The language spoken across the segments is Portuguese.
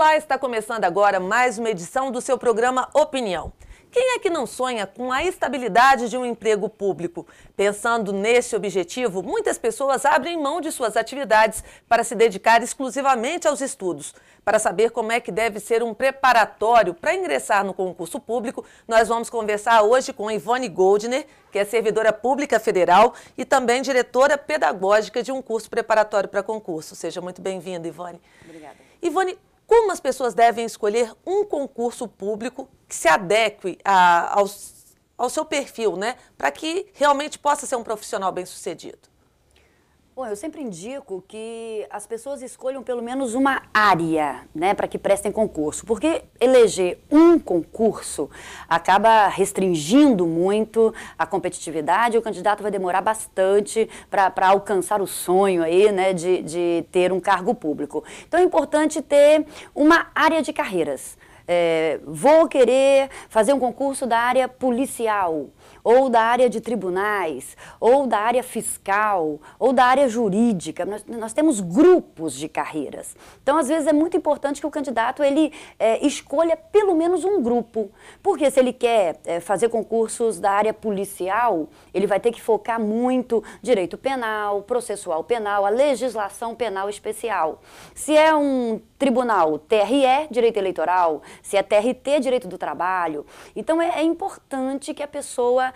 Olá, está começando agora mais uma edição do seu programa Opinião. Quem é que não sonha com a estabilidade de um emprego público? Pensando nesse objetivo, muitas pessoas abrem mão de suas atividades para se dedicar exclusivamente aos estudos. Para saber como é que deve ser um preparatório para ingressar no concurso público, nós vamos conversar hoje com Ivone Goldner, que é servidora pública federal e também diretora pedagógica de um curso preparatório para concurso. Seja muito bem-vinda, Ivone. Obrigada. Ivone, como as pessoas devem escolher um concurso público que se adeque ao seu perfil, né? Para que realmente possa ser um profissional bem-sucedido? Bom, eu sempre indico que as pessoas escolham pelo menos uma área, né, para que prestem concurso, porque eleger um concurso acaba restringindo muito a competitividade e o candidato vai demorar bastante para alcançar o sonho aí, né, de ter um cargo público. Então é importante ter uma área de carreiras. Vou querer fazer um concurso da área policial, ou da área de tribunais, ou da área fiscal, ou da área jurídica. Nós temos grupos de carreiras. Então, às vezes, é muito importante que o candidato ele escolha pelo menos um grupo. Porque se ele quer fazer concursos da área policial, ele vai ter que focar muito direito penal, processual penal, a legislação penal especial. Se é um tribunal, TRE, direito eleitoral, se é TRT, direito do trabalho. Então, é importante que a pessoa,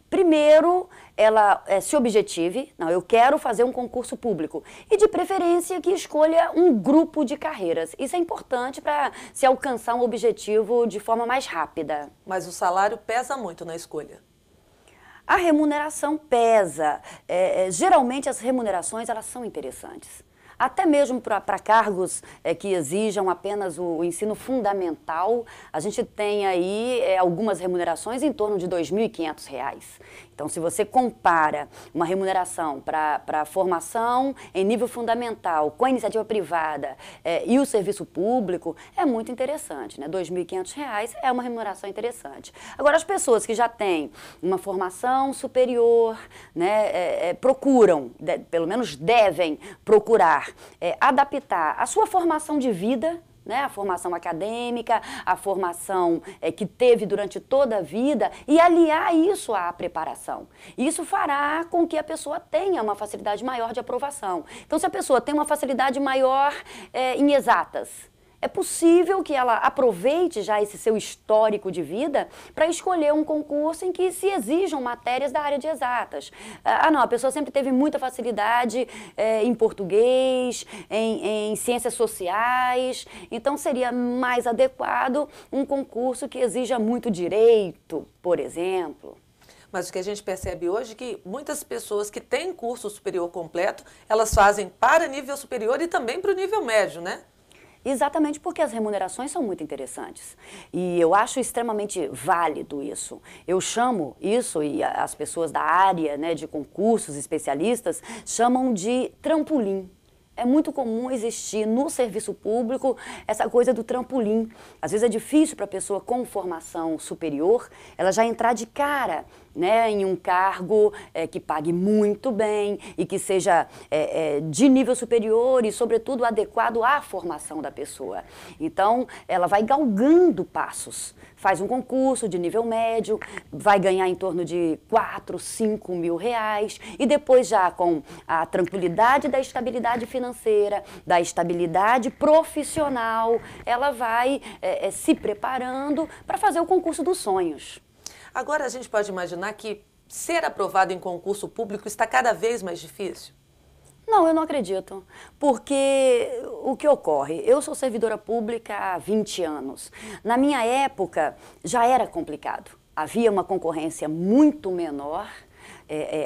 primeiro, ela se objetive, não, eu quero fazer um concurso público, e de preferência que escolha um grupo de carreiras. Isso é importante para se alcançar um objetivo de forma mais rápida. Mas o salário pesa muito na escolha. A remuneração pesa. Geralmente as remunerações elas são interessantes. Até mesmo para cargos que exijam apenas o ensino fundamental, a gente tem aí algumas remunerações em torno de R$ 2.500. Então, se você compara uma remuneração para formação em nível fundamental com a iniciativa privada e o serviço público, é muito interessante, né? R$ 2.500 é uma remuneração interessante. Agora, as pessoas que já têm uma formação superior, né, procuram, pelo menos devem procurar adaptar a sua formação de vida, né, a formação acadêmica, a formação que teve durante toda a vida e aliar isso à preparação. Isso fará com que a pessoa tenha uma facilidade maior de aprovação. Então, se a pessoa tem uma facilidade maior em exatas, é possível que ela aproveite já esse seu histórico de vida para escolher um concurso em que se exijam matérias da área de exatas. Não, a pessoa sempre teve muita facilidade em português, em ciências sociais, então seria mais adequado um concurso que exija muito direito, por exemplo. Mas o que a gente percebe hoje é que muitas pessoas que têm curso superior completo, elas fazem para nível superior e também para o nível médio, né? Exatamente porque as remunerações são muito interessantes. E eu acho extremamente válido isso. Eu chamo isso, e as pessoas da área, né, de concursos, especialistas, chamam de trampolim. É muito comum existir no serviço público essa coisa do trampolim. Às vezes é difícil para a pessoa com formação superior, ela já entrar de cara, né, em um cargo que pague muito bem e que seja de nível superior e, sobretudo, adequado à formação da pessoa. Então, ela vai galgando passos. Faz um concurso de nível médio, vai ganhar em torno de 4, 5 mil reais e depois já com a tranquilidade da estabilidade financeira, da estabilidade profissional, ela vai se preparando para fazer o concurso dos sonhos. Agora a gente pode imaginar que ser aprovado em concurso público está cada vez mais difícil? Não, eu não acredito, porque o que ocorre? Eu sou servidora pública há 20 anos. Na minha época já era complicado. Havia uma concorrência muito menor,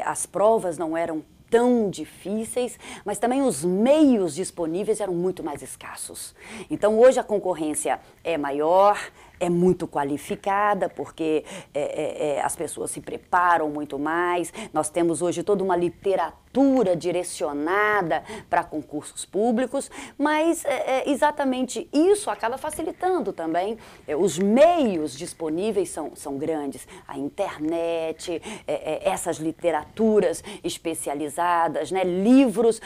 as provas não eram tão difíceis, mas também os meios disponíveis eram muito mais escassos. Então hoje a concorrência é maior, é muito qualificada, porque as pessoas se preparam muito mais. Nós temos hoje toda uma literatura direcionada para concursos públicos, mas exatamente isso acaba facilitando também. Os meios disponíveis são grandes. A internet, essas literaturas especializadas, né, livros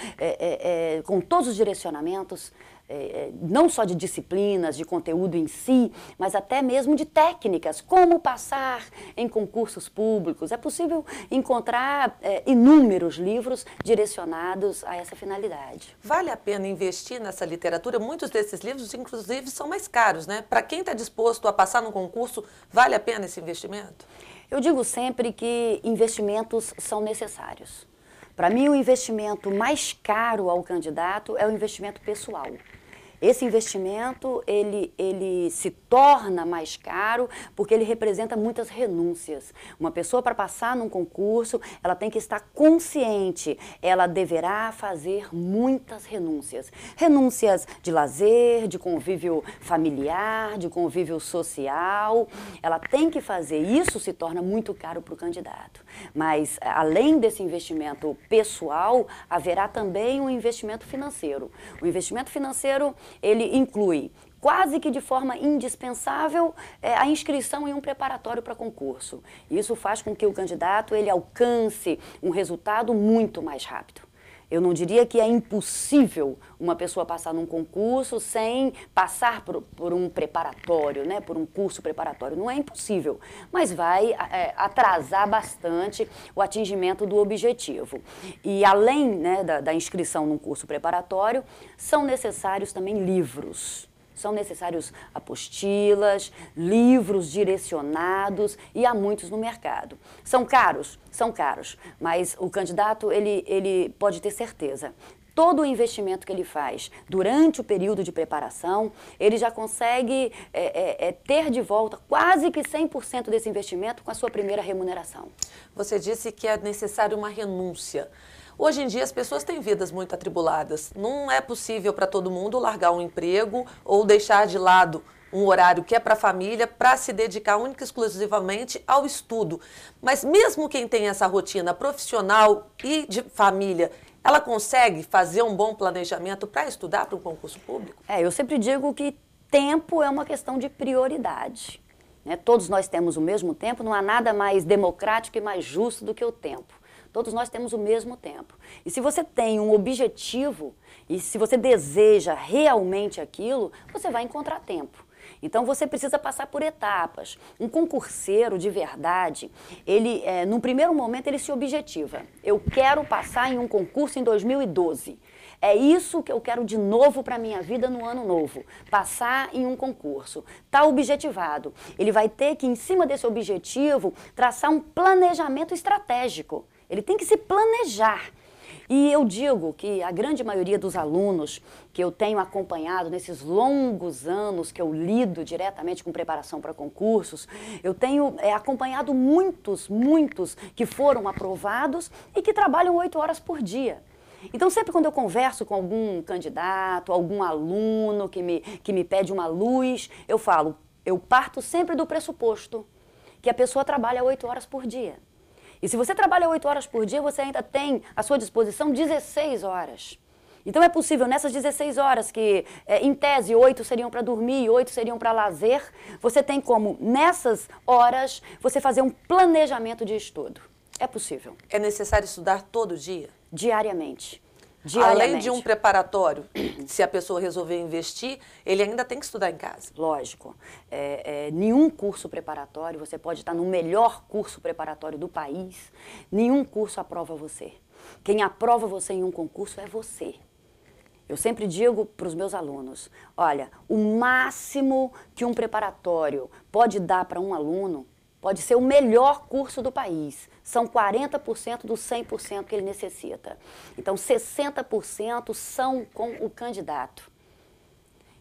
com todos os direcionamentos. não só de disciplinas, de conteúdo em si, mas até mesmo de técnicas, como passar em concursos públicos. É possível encontrar inúmeros livros direcionados a essa finalidade. Vale a pena investir nessa literatura? Muitos desses livros, inclusive, são mais caros, né? Para quem está disposto a passar no concurso, vale a pena esse investimento? Eu digo sempre que investimentos são necessários. Para mim, o investimento mais caro ao candidato é o investimento pessoal. Esse investimento, ele se torna mais caro porque ele representa muitas renúncias. Uma pessoa, para passar num concurso, ela tem que estar consciente, ela deverá fazer muitas renúncias. Renúncias de lazer, de convívio familiar, de convívio social. Ela tem que fazer. Isso se torna muito caro para o candidato. Mas, além desse investimento pessoal, haverá também um investimento financeiro. O investimento financeiro, ele inclui, quase que de forma indispensável, a inscrição em um preparatório para concurso. Isso faz com que o candidato ele alcance um resultado muito mais rápido. Eu não diria que é impossível uma pessoa passar num concurso sem passar por um preparatório, né, por um curso preparatório. Não é impossível, mas vai atrasar bastante o atingimento do objetivo. E além, né, da inscrição num curso preparatório, são necessários também livros. São necessários apostilas, livros direcionados e há muitos no mercado. São caros? São caros, mas o candidato ele pode ter certeza. Todo o investimento que ele faz durante o período de preparação, ele já consegue ter de volta quase que 100% desse investimento com a sua primeira remuneração. Você disse que é necessário uma renúncia. Hoje em dia as pessoas têm vidas muito atribuladas. Não é possível para todo mundo largar um emprego ou deixar de lado um horário que é para a família para se dedicar única e exclusivamente ao estudo. Mas mesmo quem tem essa rotina profissional e de família, ela consegue fazer um bom planejamento para estudar para um concurso público? Eu sempre digo que tempo é uma questão de prioridade. Né? Todos nós temos o mesmo tempo, não há nada mais democrático e mais justo do que o tempo. Todos nós temos o mesmo tempo. E se você tem um objetivo, e se você deseja realmente aquilo, você vai encontrar tempo. Então, você precisa passar por etapas. Um concurseiro de verdade, ele, num primeiro momento, ele se objetiva. Eu quero passar em um concurso em 2012. É isso que eu quero de novo para a minha vida no ano novo, passar em um concurso. Está objetivado. Ele vai ter que, em cima desse objetivo, traçar um planejamento estratégico. Ele tem que se planejar. E eu digo que a grande maioria dos alunos que eu tenho acompanhado nesses longos anos que eu lido diretamente com preparação para concursos, eu tenho acompanhado muitos que foram aprovados e que trabalham 8 horas por dia. Então, sempre quando eu converso com algum candidato, algum aluno que me pede uma luz, eu falo, eu parto sempre do pressuposto que a pessoa trabalha 8 horas por dia. E se você trabalha 8 horas por dia, você ainda tem à sua disposição 16 horas. Então é possível, nessas 16 horas, que em tese 8 seriam para dormir e 8 seriam para lazer, você tem como, nessas horas, você fazer um planejamento de estudo. É possível. É necessário estudar todo dia? Diariamente. Além de um preparatório, se a pessoa resolver investir, ele ainda tem que estudar em casa. Lógico. Nenhum curso preparatório, você pode estar no melhor curso preparatório do país, nenhum curso aprova você. Quem aprova você em um concurso é você. Eu sempre digo para os meus alunos, olha, o máximo que um preparatório pode dar para um aluno pode ser o melhor curso do país. São 40% dos 100% que ele necessita. Então, 60% são com o candidato.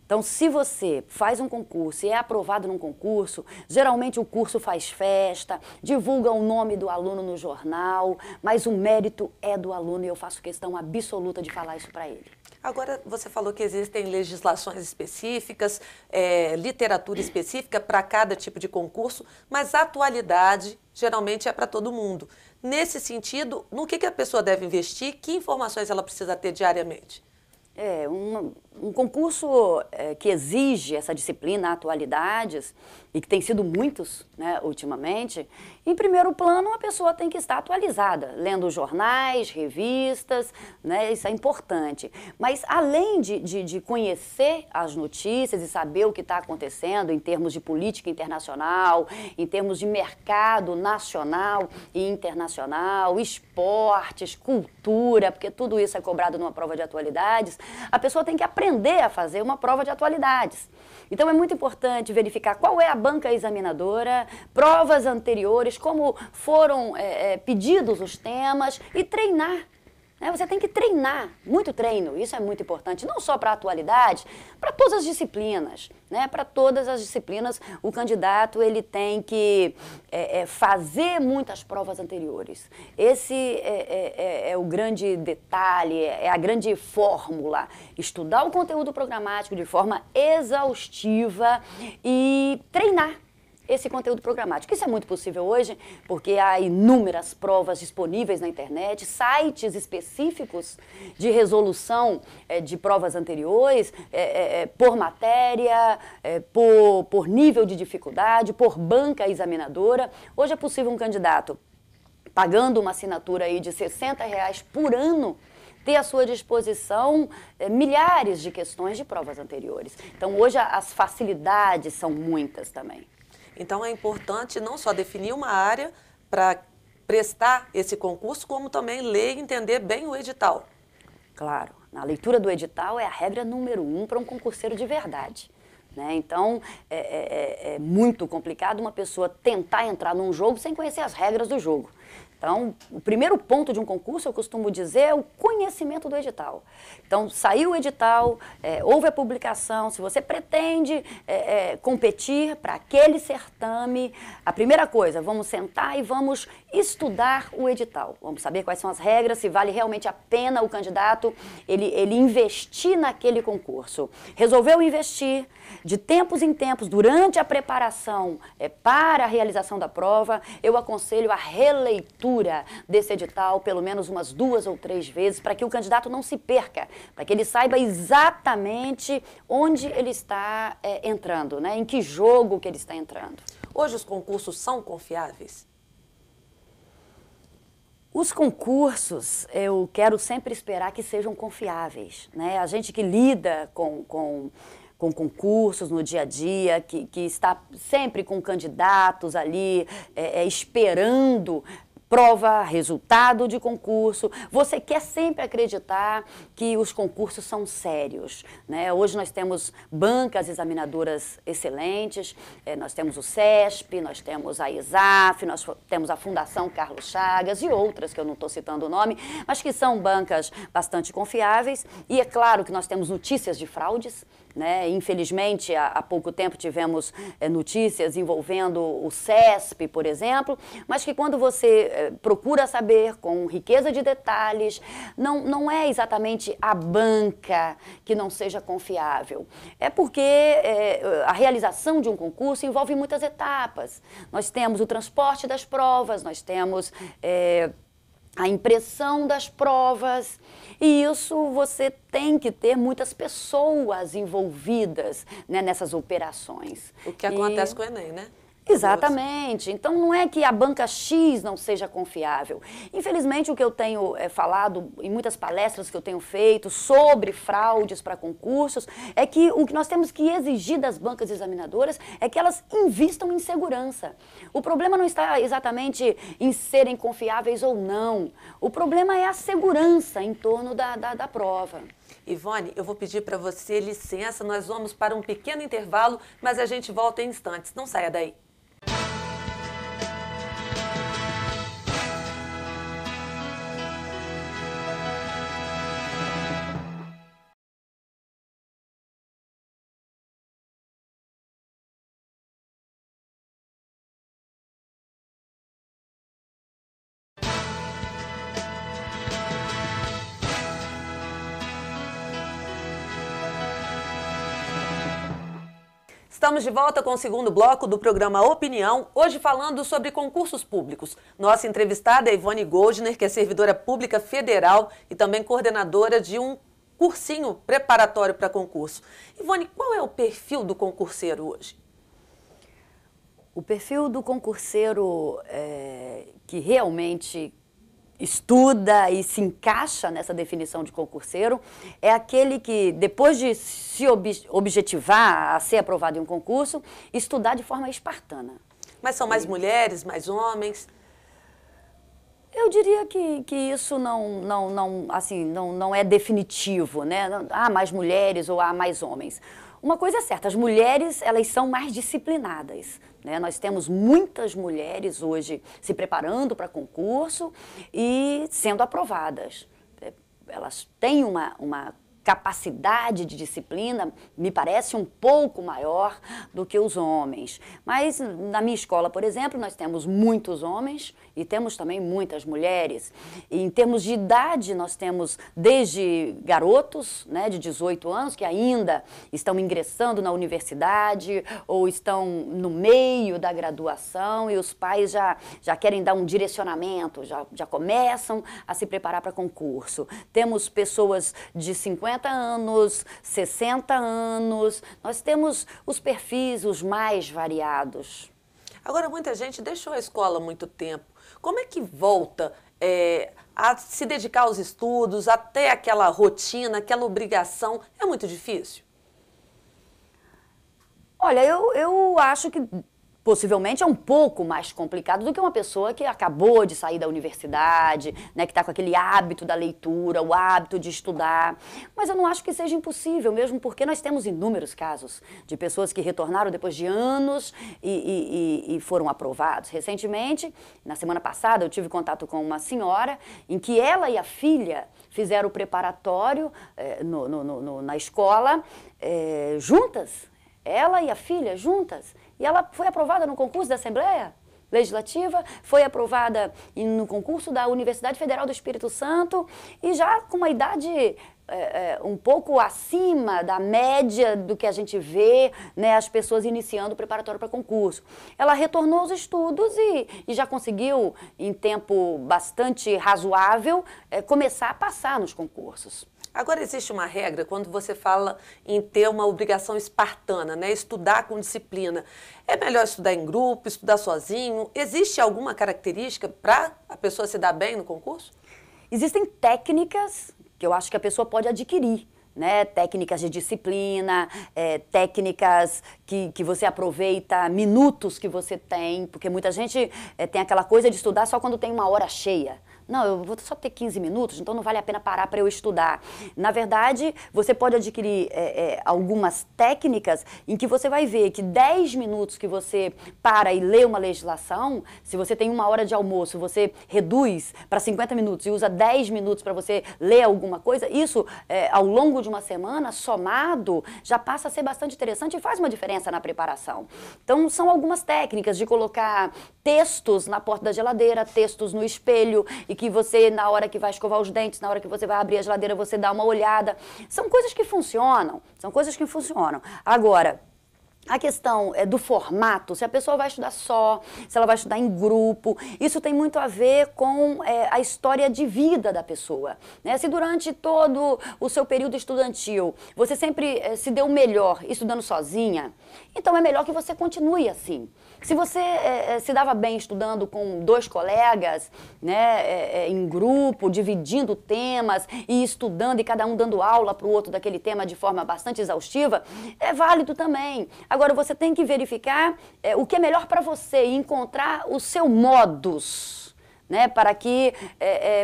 Então, se você faz um concurso e é aprovado num concurso, geralmente o curso faz festa, divulga o nome do aluno no jornal, mas o mérito é do aluno e eu faço questão absoluta de falar isso para ele. Agora, você falou que existem legislações específicas, literatura específica para cada tipo de concurso, mas a atualidade geralmente é para todo mundo. Nesse sentido, no que a pessoa deve investir, que informações ela precisa ter diariamente? Um concurso que exige essa disciplina, atualidades, e que tem sido muitos, né, ultimamente, em primeiro plano a pessoa tem que estar atualizada, lendo jornais, revistas, né, isso é importante. Mas além de conhecer as notícias e saber o que está acontecendo em termos de política internacional, em termos de mercado nacional e internacional, esportes, cultura, porque tudo isso é cobrado numa prova de atualidades, a pessoa tem que aprender a fazer uma prova de atualidades. Então é muito importante verificar qual é a banca examinadora, provas anteriores, como foram pedidos os temas e treinar. Você tem que treinar, muito treino, isso é muito importante, não só para a atualidade, para todas as disciplinas. Para todas as disciplinas, o candidato ele tem que fazer muitas provas anteriores. Esse é o grande detalhe, é a grande fórmula. Estudar o conteúdo programático de forma exaustiva e treinar esse conteúdo programático. Isso é muito possível hoje, porque há inúmeras provas disponíveis na internet, sites específicos de resolução de provas anteriores, por matéria, por nível de dificuldade, por banca examinadora. Hoje é possível um candidato, pagando uma assinatura aí de R$60 por ano, ter à sua disposição milhares de questões de provas anteriores. Então, hoje as facilidades são muitas também. Então, é importante não só definir uma área para prestar esse concurso, como também ler e entender bem o edital. Claro, a leitura do edital é a regra número 1 para um concurseiro de verdade. Então, é muito complicado uma pessoa tentar entrar num jogo sem conhecer as regras do jogo. Então, o primeiro ponto de um concurso, eu costumo dizer, é o conhecimento do edital. Então, saiu o edital, houve a publicação, se você pretende competir para aquele certame, a primeira coisa, vamos sentar e vamos estudar o edital. Vamos saber quais são as regras, se vale realmente a pena o candidato ele investir naquele concurso. Resolveu investir, de tempos em tempos, durante a preparação para a realização da prova, eu aconselho a releitura desse edital pelo menos umas 2 ou 3 vezes, para que o candidato não se perca, para que ele saiba exatamente onde ele está entrando, em que jogo que ele está entrando. Hoje os concursos são confiáveis? Os concursos, eu quero sempre esperar que sejam confiáveis. A gente que lida com concursos no dia a dia, que está sempre com candidatos ali esperando prova, resultado de concurso. Você quer sempre acreditar que os concursos são sérios. Hoje nós temos bancas examinadoras excelentes, nós temos o CESP, nós temos a ESAF, nós temos a Fundação Carlos Chagas e outras que eu não estou citando o nome, mas que são bancas bastante confiáveis. E é claro que nós temos notícias de fraudes. Infelizmente, há pouco tempo tivemos notícias envolvendo o CESP, por exemplo, mas que quando você procura saber com riqueza de detalhes, não é exatamente a banca que não seja confiável. É porque a realização de um concurso envolve muitas etapas. Nós temos o transporte das provas, nós temos a impressão das provas, e isso você tem que ter muitas pessoas envolvidas nessas operações. O que acontece com o Enem, né? Exatamente. Então, não é que a banca X não seja confiável. Infelizmente, o que eu tenho falado em muitas palestras que eu tenho feito sobre fraudes para concursos é que o que nós temos que exigir das bancas examinadoras é que elas invistam em segurança. O problema não está exatamente em serem confiáveis ou não. O problema é a segurança em torno da prova. Ivone, eu vou pedir para você licença, nós vamos para um pequeno intervalo, mas a gente volta em instantes. Não saia daí. Estamos de volta com o segundo bloco do programa Opinião, hoje falando sobre concursos públicos. Nossa entrevistada é Ivone Goldner, que é servidora pública federal e também coordenadora de um cursinho preparatório para concurso. Ivone, qual é o perfil do concurseiro hoje? O perfil do concurseiro que realmente estuda e se encaixa nessa definição de concurseiro é aquele que, depois de se objetivar a ser aprovado em um concurso, estudar de forma espartana. Mas são mais mulheres, mais homens? Eu diria que isso não é definitivo, né? Há mais mulheres ou há mais homens. Uma coisa é certa, as mulheres, elas são mais disciplinadas, né? Nós temos muitas mulheres hoje se preparando para concurso e sendo aprovadas. Elas têm uma capacidade de disciplina, me parece um pouco maior do que os homens. Mas na minha escola, por exemplo, nós temos muitos homens e temos também muitas mulheres. E em termos de idade, nós temos desde garotos, né, de 18 anos, que ainda estão ingressando na universidade ou estão no meio da graduação e os pais já querem dar um direcionamento, já começam a se preparar para concurso. Temos pessoas de 50 anos, 60 anos, nós temos os perfis os mais variados. Agora, muita gente deixou a escola há muito tempo. Como é que volta a se dedicar aos estudos, até aquela rotina, aquela obrigação? É muito difícil? Olha, eu acho que possivelmente é um pouco mais complicado do que uma pessoa que acabou de sair da universidade, né, que está com aquele hábito da leitura, o hábito de estudar. Mas eu não acho que seja impossível, mesmo porque nós temos inúmeros casos de pessoas que retornaram depois de anos e foram aprovados. Recentemente, na semana passada, eu tive contato com uma senhora em que ela e a filha fizeram o preparatório na escola juntas. Ela e a filha juntas. E ela foi aprovada no concurso da Assembleia Legislativa, foi aprovada no concurso da Universidade Federal do Espírito Santo e já com uma idade um pouco acima da média do que a gente vê, né, as pessoas iniciando o preparatório para concurso. Ela retornou aos estudos e já conseguiu, em tempo bastante razoável, começar a passar nos concursos. Agora, existe uma regra quando você fala em ter uma obrigação espartana, né? Estudar com disciplina. É melhor estudar em grupo, estudar sozinho? Existe alguma característica para a pessoa se dar bem no concurso? Existem técnicas que eu acho que a pessoa pode adquirir, né? Técnicas de disciplina, técnicas que você aproveita minutos que você tem, porque muita gente tem aquela coisa de estudar só quando tem uma hora cheia. Não, eu vou só ter 15 minutos, então não vale a pena parar para eu estudar. Na verdade, você pode adquirir algumas técnicas em que você vai ver que 10 minutos que você para e lê uma legislação, se você tem uma hora de almoço, você reduz para 50 minutos e usa 10 minutos para você ler alguma coisa, isso ao longo de uma semana, somado, já passa a ser bastante interessante e faz uma diferença na preparação. Então, são algumas técnicas de colocar textos na porta da geladeira, textos no espelho, e que você, na hora que vai escovar os dentes, na hora que você vai abrir a geladeira, você dá uma olhada. São coisas que funcionam, Agora, a questão do formato, se a pessoa vai estudar só, se ela vai estudar em grupo, isso tem muito a ver com a história de vida da pessoa, né? Se durante todo o seu período estudantil você sempre se deu melhor estudando sozinha, então é melhor que você continue assim. Se você se dava bem estudando com 2 colegas, né, em grupo, dividindo temas e estudando e cada um dando aula para o outro daquele tema de forma bastante exaustiva, é válido também. Agora, você tem que verificar o que é melhor para você e encontrar o seu modus, né, para que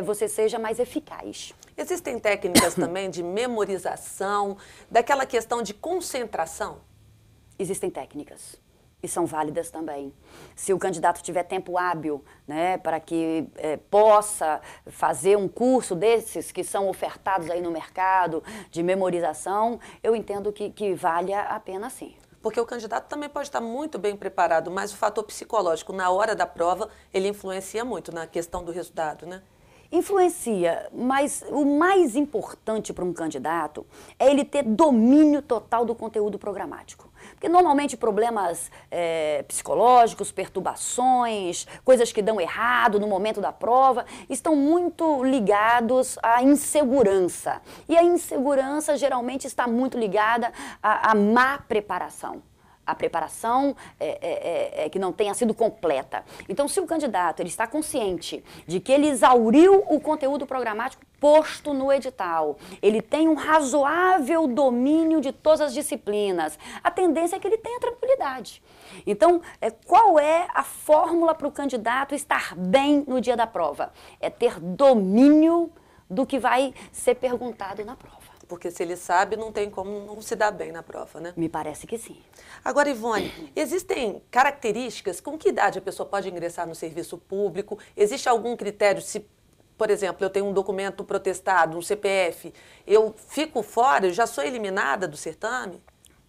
você seja mais eficaz. Existem técnicas também de memorização, daquela questão de concentração? Existem técnicas. E são válidas também. Se o candidato tiver tempo hábil, né, para que possa fazer um curso desses que são ofertados aí no mercado de memorização, eu entendo que valha a pena sim. Porque o candidato também pode estar muito bem preparado, mas o fator psicológico na hora da prova, ele influencia muito na questão do resultado, né? Influencia, mas o mais importante para um candidato é ele ter domínio total do conteúdo programático. Porque normalmente problemas psicológicos, perturbações, coisas que dão errado no momento da prova, estão muito ligados à insegurança. E a insegurança geralmente está muito ligada à má preparação. A preparação que não tenha sido completa. Então, se o candidato ele está consciente de que ele exauriu o conteúdo programático posto no edital, ele tem um razoável domínio de todas as disciplinas, a tendência é que ele tenha tranquilidade. Então, qual é a fórmula para o candidato estar bem no dia da prova? É ter domínio do que vai ser perguntado na prova. Porque se ele sabe, não tem como não se dar bem na prova, né? Me parece que sim. Agora, Ivone, existem características com que idade a pessoa pode ingressar no serviço público? Existe algum critério se, por exemplo, eu tenho um documento protestado, um CPF, eu fico fora, eu já sou eliminada do certame?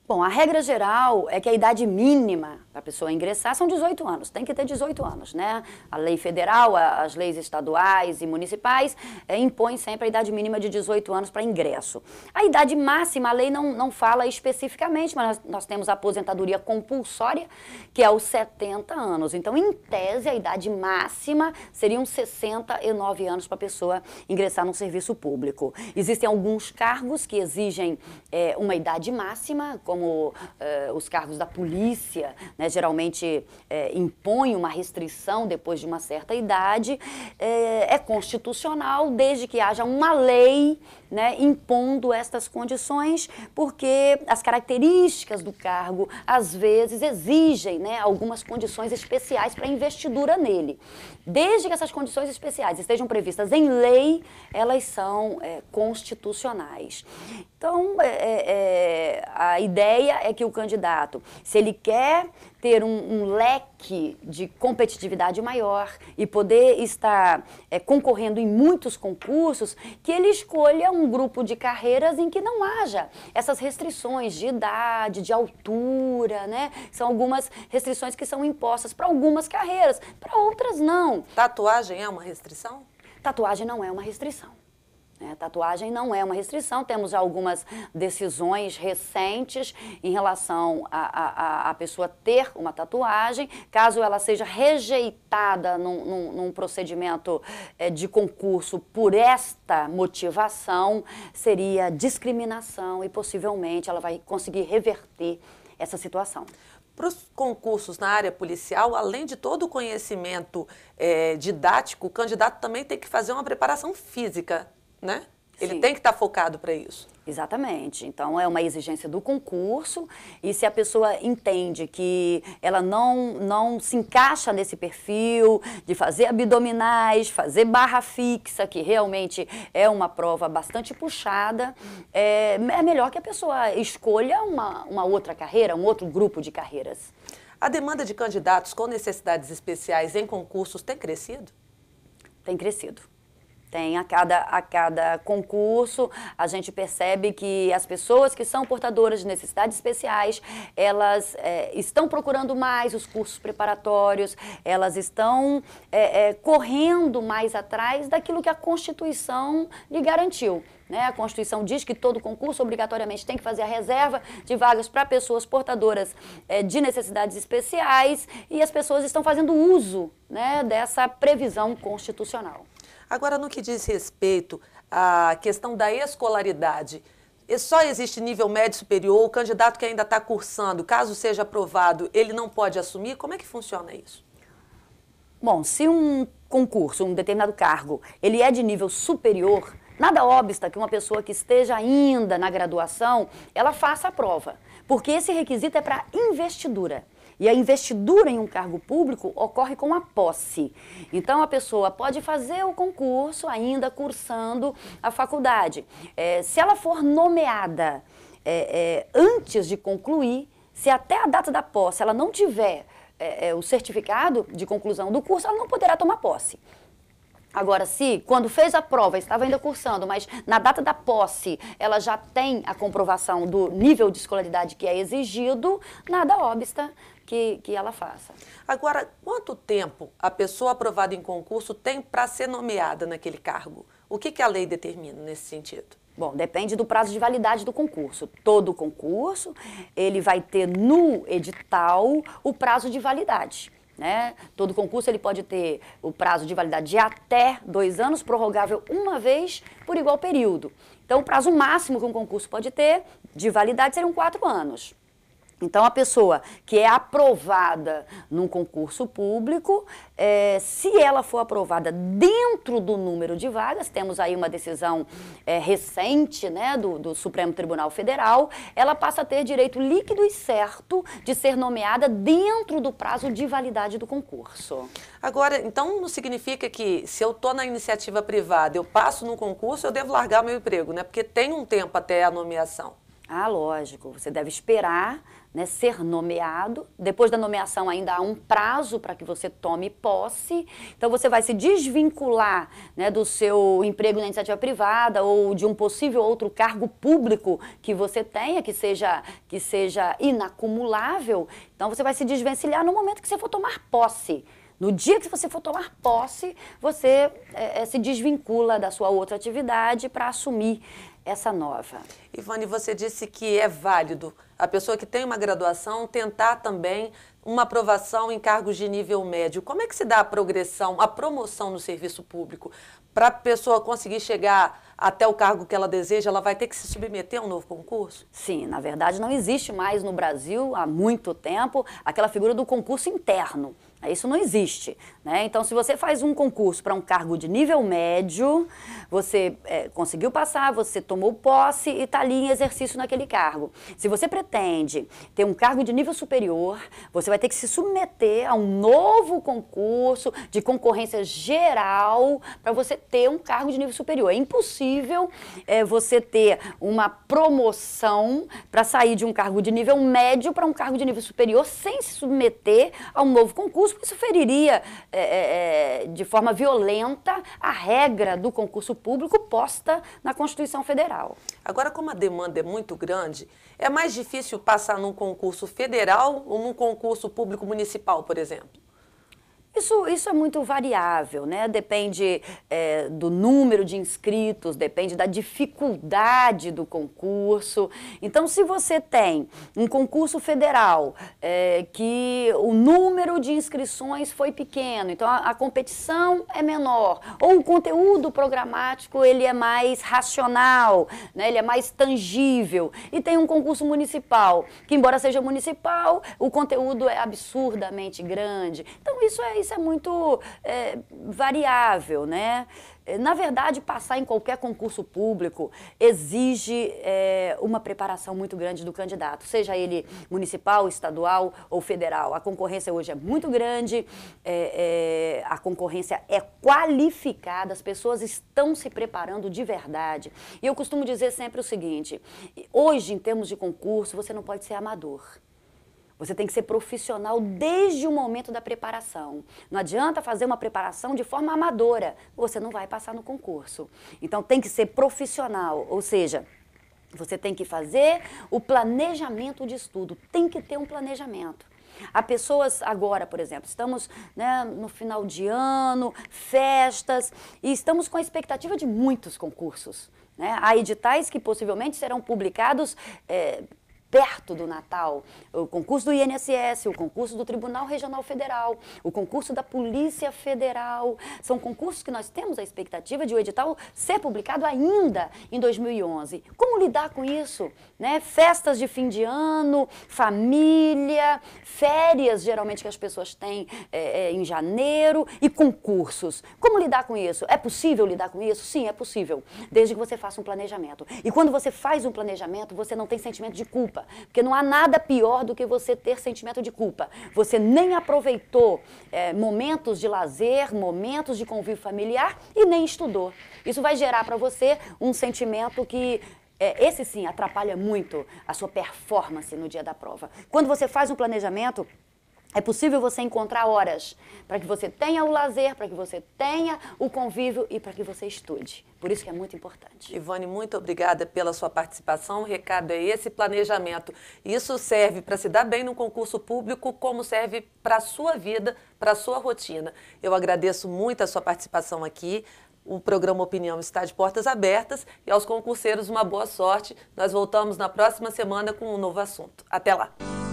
Bom, a regra geral é que a idade mínima para a pessoa ingressar são 18 anos, tem que ter 18 anos, né? A lei federal, as leis estaduais e municipais impõem sempre a idade mínima de 18 anos para ingresso. A idade máxima, a lei não fala especificamente, mas nós temos a aposentadoria compulsória, que é os 70 anos. Então, em tese, a idade máxima seriam 69 anos para a pessoa ingressar no serviço público. Existem alguns cargos que exigem uma idade máxima, como os cargos da polícia, né, geralmente impõem uma restrição depois de uma certa idade, é constitucional desde que haja uma lei, né, impondo estas condições, porque as características do cargo, às vezes, exigem, né, algumas condições especiais para investidura nele. Desde que essas condições especiais estejam previstas em lei, elas são constitucionais. Então, a ideia é que o candidato, se ele quer ter um leque de competitividade maior e poder estar concorrendo em muitos concursos, que ele escolha um grupo de carreiras em que não haja essas restrições de idade, de altura, né? São algumas restrições que são impostas para algumas carreiras, para outras não. Tatuagem é uma restrição? Tatuagem não é uma restrição. Tatuagem não é uma restrição, temos já algumas decisões recentes em relação a pessoa ter uma tatuagem, caso ela seja rejeitada num procedimento de concurso por esta motivação, seria discriminação e possivelmente ela vai conseguir reverter essa situação. Para os concursos na área policial, além de todo o conhecimento didático, o candidato também tem que fazer uma preparação física, né? Ele Sim. tem que estar focado para isso. Exatamente. Então, é uma exigência do concurso e se a pessoa entende que ela não se encaixa nesse perfil de fazer abdominais, fazer barra fixa, que realmente é uma prova bastante puxada, é melhor que a pessoa escolha uma outra carreira, um outro grupo de carreiras. A demanda de candidatos com necessidades especiais em concursos tem crescido? Tem crescido. Tem a cada concurso, a gente percebe que as pessoas que são portadoras de necessidades especiais, elas estão procurando mais os cursos preparatórios, elas estão correndo mais atrás daquilo que a Constituição lhe garantiu. Né? A Constituição diz que todo concurso obrigatoriamente tem que fazer a reserva de vagas para pessoas portadoras de necessidades especiais e as pessoas estão fazendo uso, né, dessa previsão constitucional. Agora, no que diz respeito à questão da escolaridade, só existe nível médio superior, o candidato que ainda está cursando, caso seja aprovado, ele não pode assumir? Como é que funciona isso? Bom, se um concurso, um determinado cargo, ele é de nível superior, nada obsta que uma pessoa que esteja ainda na graduação, ela faça a prova, porque esse requisito é para investidura. E a investidura em um cargo público ocorre com a posse. Então, a pessoa pode fazer o concurso ainda cursando a faculdade. Se ela for nomeada antes de concluir, se até a data da posse ela não tiver o certificado de conclusão do curso, ela não poderá tomar posse. Agora, se quando fez a prova, estava ainda cursando, mas na data da posse ela já tem a comprovação do nível de escolaridade que é exigido, nada obsta que ela faça. Agora, quanto tempo a pessoa aprovada em concurso tem para ser nomeada naquele cargo? O que a lei determina nesse sentido? Bom, depende do prazo de validade do concurso. Todo concurso, ele vai ter no edital o prazo de validade. Né? Todo concurso ele pode ter o prazo de validade de até 2 anos, prorrogável uma vez por igual período. Então, o prazo máximo que um concurso pode ter de validade seriam 4 anos. Então, a pessoa que é aprovada num concurso público, se ela for aprovada dentro do número de vagas, temos aí uma decisão recente, né, do Supremo Tribunal Federal, ela passa a ter direito líquido e certo de ser nomeada dentro do prazo de validade do concurso. Agora, então não significa que se eu estou na iniciativa privada, eu passo no concurso, eu devo largar o meu emprego, né? Porque tem um tempo até a nomeação. Ah, lógico, você deve esperar, né, ser nomeado. Depois da nomeação ainda há um prazo para que você tome posse. Então você vai se desvincular, né, do seu emprego na iniciativa privada ou de um possível outro cargo público que você tenha, que seja inacumulável. Então você vai se desvencilhar no momento que você for tomar posse. No dia que você for tomar posse, você se desvincula da sua outra atividade para assumir essa nova. Ivane, você disse que é válido a pessoa que tem uma graduação tentar também uma aprovação em cargos de nível médio. Como é que se dá a progressão, a promoção no serviço público? Para a pessoa conseguir chegar até o cargo que ela deseja, ela vai ter que se submeter a um novo concurso? Sim, na verdade não existe mais no Brasil, há muito tempo, aquela figura do concurso interno. Isso não existe, né? Então, se você faz um concurso para um cargo de nível médio, você conseguiu passar, você tomou posse e está ali em exercício naquele cargo. Se você pretende ter um cargo de nível superior, você vai ter que se submeter a um novo concurso de concorrência geral para você ter um cargo de nível superior. É impossível você ter uma promoção para sair de um cargo de nível médio para um cargo de nível superior sem se submeter a um novo concurso. Isso feriria de forma violenta a regra do concurso público posta na Constituição Federal. Agora, como a demanda é muito grande, é mais difícil passar num concurso federal ou num concurso público municipal, por exemplo? Isso é muito variável, né? Depende do número de inscritos, depende da dificuldade do concurso. Então, se você tem um concurso federal que o número de inscrições foi pequeno, então a competição é menor, ou o conteúdo programático ele é mais racional, né? Ele é mais tangível, e tem um concurso municipal, que embora seja municipal, o conteúdo é absurdamente grande. Então, isso é muito variável, né? Na verdade, passar em qualquer concurso público exige uma preparação muito grande do candidato, seja ele municipal, estadual ou federal. A concorrência hoje é muito grande, a concorrência é qualificada, as pessoas estão se preparando de verdade. E eu costumo dizer sempre o seguinte, hoje, em termos de concurso, você não pode ser amador. Você tem que ser profissional desde o momento da preparação. Não adianta fazer uma preparação de forma amadora, você não vai passar no concurso. Então tem que ser profissional, ou seja, você tem que fazer o planejamento de estudo, tem que ter um planejamento. Há pessoas agora, por exemplo, estamos, né, no final de ano, festas, e estamos com a expectativa de muitos concursos, né? Há editais que possivelmente serão publicados perto do Natal, o concurso do INSS, o concurso do Tribunal Regional Federal, o concurso da Polícia Federal, são concursos que nós temos a expectativa de o edital ser publicado ainda em 2011. Como lidar com isso? Né? Festas de fim de ano, família, férias geralmente que as pessoas têm em janeiro e concursos. Como lidar com isso? É possível lidar com isso? Sim, é possível, desde que você faça um planejamento. E quando você faz um planejamento, você não tem sentimento de culpa. Porque não há nada pior do que você ter sentimento de culpa. Você nem aproveitou momentos de lazer, momentos de convívio familiar e nem estudou. Isso vai gerar para você um sentimento que, esse sim, atrapalha muito a sua performance no dia da prova. Quando você faz um planejamento, É possível você encontrar horas para que você tenha o lazer, para que você tenha o convívio e para que você estude. Por isso que é muito importante. Ivone, muito obrigada pela sua participação. O recado é esse, planejamento. Isso serve para se dar bem no concurso público, como serve para a sua vida, para a sua rotina. Eu agradeço muito a sua participação aqui. O programa Opinião está de portas abertas e aos concurseiros uma boa sorte. Nós voltamos na próxima semana com um novo assunto. Até lá!